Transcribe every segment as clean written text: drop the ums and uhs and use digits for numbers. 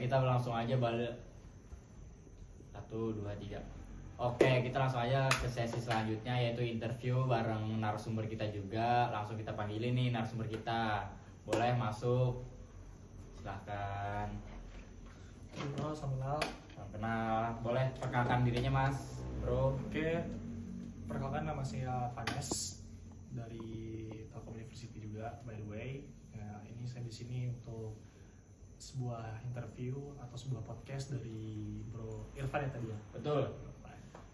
kita langsung aja balik. 1, 2, 3. Oke, kita langsung aja ke sesi selanjutnya, yaitu interview bareng narasumber kita juga. Langsung kita panggilin nih narasumber kita. Boleh masuk. Silahkan. Bro, salam Kenal. Boleh perkenalkan dirinya Mas, Bro. Oke, perkenalkan nama saya Vanes dari Telkom University juga, by the way. Nah, ini saya di sini untuk sebuah interview atau sebuah podcast dari Bro Irfan ya tadi ya. Betul.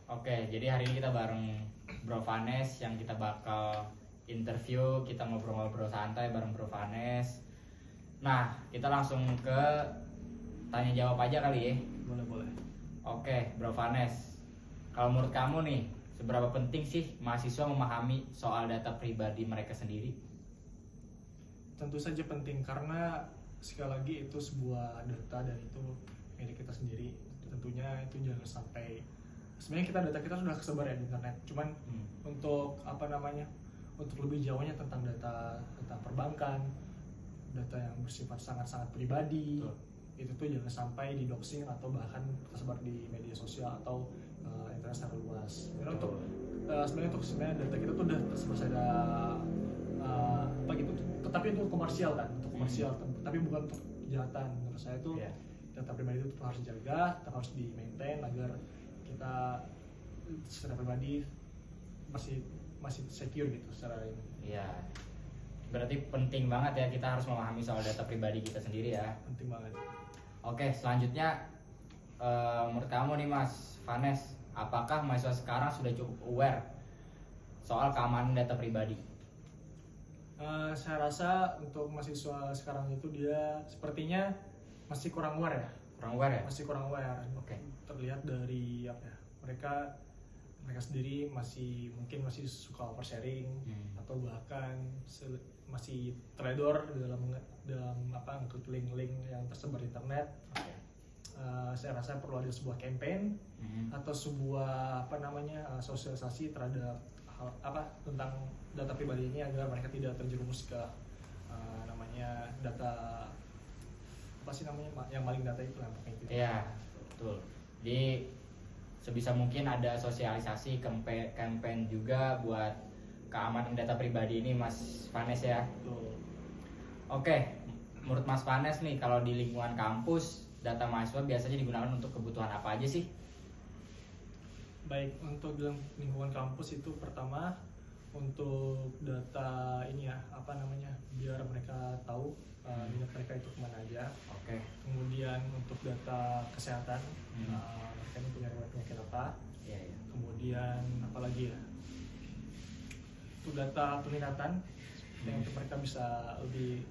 Oke, jadi hari ini kita bareng Bro Vanes yang kita bakal interview, kita ngobrol-ngobrol santai bareng Bro Vanes. Nah, kita langsung ke tanya jawab aja kali ya. Boleh. Oke, Bro Vanes. Kalau menurut kamu nih, seberapa penting sih mahasiswa memahami soal data pribadi mereka sendiri? Tentu saja penting karena sekali lagi itu sebuah data dan itu milik kita sendiri. Tentunya itu jangan sampai, sebenarnya data kita sudah kesebar ya di internet. Cuman untuk untuk lebih jauhnya tentang data perbankan, data yang bersifat sangat-sangat pribadi. Betul. Itu tuh jangan sampai didoxing atau bahkan tersebar di media sosial atau internet secara luas. Sebenarnya untuk data kita tuh udah tersebar secara tetapi untuk komersial kan, tapi bukan untuk kejahatan. Menurut saya tuh data pribadi itu harus dijaga, harus di maintain agar kita secara pribadi masih secure gitu secara ini. Iya. Berarti penting banget ya kita harus memahami soal data pribadi kita sendiri ya. Penting banget. Oke, selanjutnya menurut kamu nih Mas Vanes, apakah mahasiswa sekarang sudah cukup aware soal keamanan data pribadi? Saya rasa untuk mahasiswa sekarang itu dia sepertinya masih kurang aware ya. Kurang aware ya? Masih kurang aware. Oke. Terlihat dari mereka sendiri mungkin masih suka oversharing atau bahkan masih trader dalam ngikut link-link yang tersebar di internet. Oke. Saya rasa perlu ada sebuah campaign atau sebuah sosialisasi terhadap tentang data pribadi ini agar mereka tidak terjerumus ke data yang maling data itu lah gitu. Iya, betul. Jadi sebisa mungkin ada sosialisasi campaign juga buat keamanan data pribadi ini Mas Vanes ya. Betul. Oke, menurut Mas Vanes nih, kalau di lingkungan kampus data mahasiswa biasanya digunakan untuk kebutuhan apa aja sih? Baik, untuk dalam lingkungan kampus itu pertama untuk data ini ya, biar mereka tahu minat mereka itu kemana aja. Oke. Kemudian untuk data kesehatan, mereka ini punya penyakit apa. Iya. Kemudian apalagi ya, untuk data peminatan yang untuk mereka bisa lebih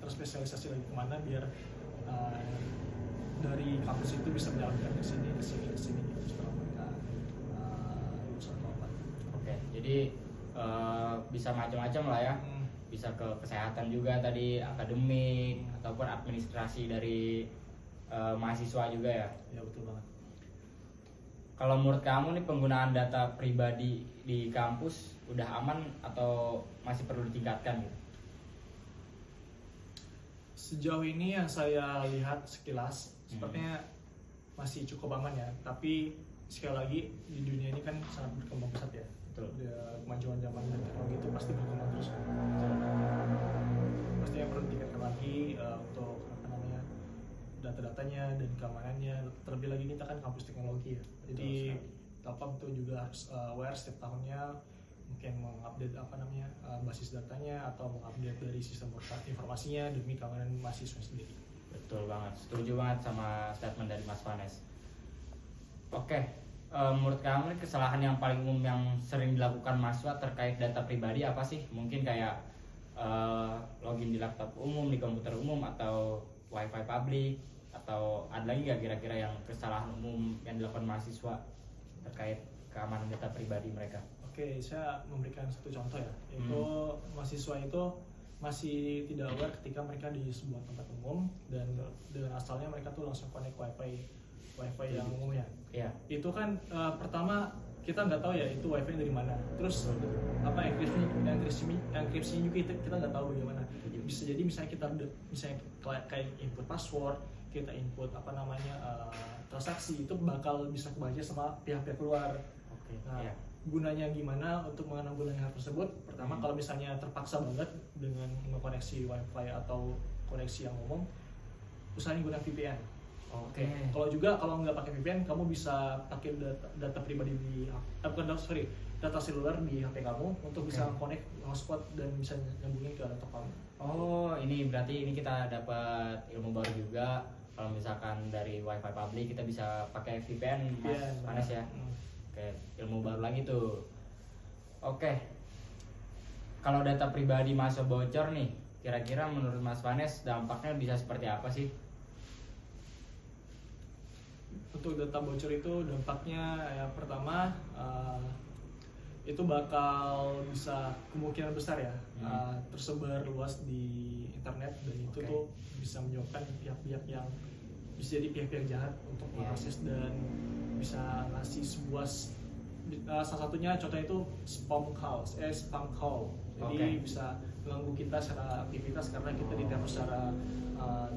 terspesialisasi lagi kemana biar dari kampus itu bisa menjalankan ke sini gitu setelah mereka lulus atau apa. Oke, jadi bisa macam-macam lah ya. Bisa ke kesehatan juga tadi, akademik ataupun administrasi dari mahasiswa juga ya. Ya betul banget. Kalau menurut kamu nih penggunaan data pribadi di kampus udah aman atau masih perlu ditingkatkan gitu? Sejauh ini yang saya lihat sekilas sepertinya masih cukup aman ya. Tapi sekali lagi di dunia ini kan sangat berkembang pesat ya. Betul. Kemajuan zaman dan teknologi itu pasti berkembang terus. Pastinya perlu ditingkatkan lagi untuk data-datanya dan keamanannya. Terlebih lagi kita kan kampus teknologi ya. Jadi Telkom itu juga harus aware setiap tahunnya mungkin mengupdate basis datanya atau mengupdate dari sistem informasinya demi keamanan mahasiswa sendiri. Betul banget, setuju banget sama statement dari Mas Vanes. Oke, menurut kamu nih kesalahan yang paling umum yang sering dilakukan mahasiswa terkait data pribadi apa sih? Mungkin kayak login di laptop umum, di komputer umum, atau wifi publik, atau ada lagi nggak kira-kira yang kesalahan umum yang dilakukan mahasiswa terkait keamanan data pribadi mereka? Oke, saya memberikan satu contoh ya, yaitu mahasiswa itu masih tidak aware ketika mereka di sebuah tempat umum dan dengan asalnya mereka tuh langsung connect wifi yang umumnya. Iya. Itu kan pertama kita nggak tahu ya itu wifi dari mana. Terus enkripsinya juga kita nggak tahu bagaimana. Bisa jadi misalnya kita kayak input password, kita input transaksi itu bakal bisa kebaca sama pihak-pihak luar. Oke. Nah, Iya. gunanya gimana untuk menanggulangi hal tersebut? Pertama, kalau misalnya terpaksa banget dengan mengkoneksi wifi atau koneksi yang umum, usahain gunakan VPN. Oke. Kalau nggak pakai VPN, kamu bisa pakai data pribadi data seluler di HP kamu untuk bisa connect hotspot dan bisa nyambungin ke laptop kamu. Oh, ini berarti ini kita dapat ilmu baru juga. Kalau misalkan dari wifi public kita bisa pakai VPN, Mas Vanes ya. Oke, ilmu baru lagi tuh. Oke. Kalau data pribadi masuk bocor nih, kira-kira menurut Mas Vanes dampaknya bisa seperti apa sih? Untuk data bocor itu dampaknya ya pertama itu bakal bisa kemungkinan besar ya tersebar luas di internet, dan itu tuh bisa menyebabkan pihak-pihak yang bisa jadi pihak-pihak jahat untuk mengakses dan bisa ngasih sebuah salah satunya contohnya itu spam call. Jadi bisa mengganggu kita secara aktivitas karena kita diteror secara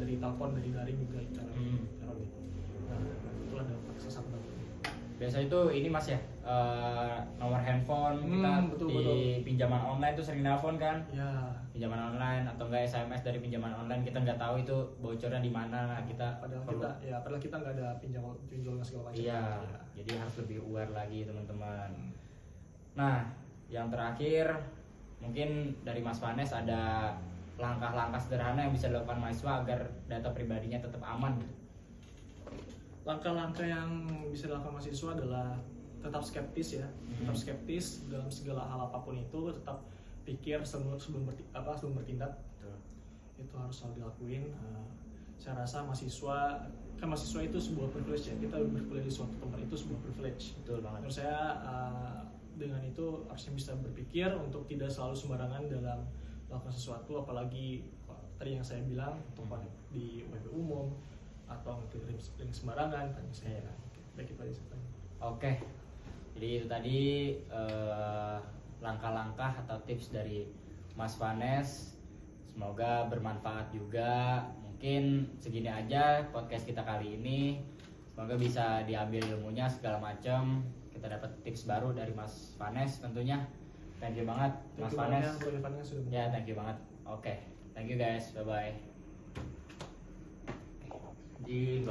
dari telepon, dari daring juga cara teror gitu. Nah, itulah dampak salah satu dampaknya. Biasa itu ini Mas ya, nomor handphone kita betul. pinjaman online tuh sering nelpon kan? Ya. Pinjaman online atau enggak SMS dari pinjaman online, kita nggak tahu itu bocornya di mana. Nah, Padahal kita nggak ada pinjol dan segala macam. Iya, jadi harus lebih aware lagi teman-teman. Nah, yang terakhir mungkin dari Mas Vanes ada langkah-langkah sederhana yang bisa dilakukan mahasiswa agar data pribadinya tetap aman gitu. Langkah-langkah yang bisa dilakukan mahasiswa adalah tetap skeptis ya, tetap skeptis dalam segala hal apapun itu, tetap pikir sebelum bertindak. Betul. Itu harus selalu dilakuin. Saya rasa mahasiswa itu sebuah privilege ya, kita berkuliah di suatu tempat itu sebuah privilege. Betul banget. Menurut saya dengan itu harusnya bisa berpikir untuk tidak selalu sembarangan dalam melakukan sesuatu, apalagi tadi yang saya bilang untuk di web umum atau ngirim link sembarangan kan saya. Baik, itu aja. Oke. Jadi itu tadi langkah-langkah atau tips dari Mas Vanes. Semoga bermanfaat juga. Mungkin segini aja podcast kita kali ini. Semoga bisa diambil ilmunya segala macam. Kita dapat tips baru dari Mas Vanes tentunya. Thank you banget Mas Vanes. Ya, thank you banget. Oke. Thank you guys. Bye bye. Gokil.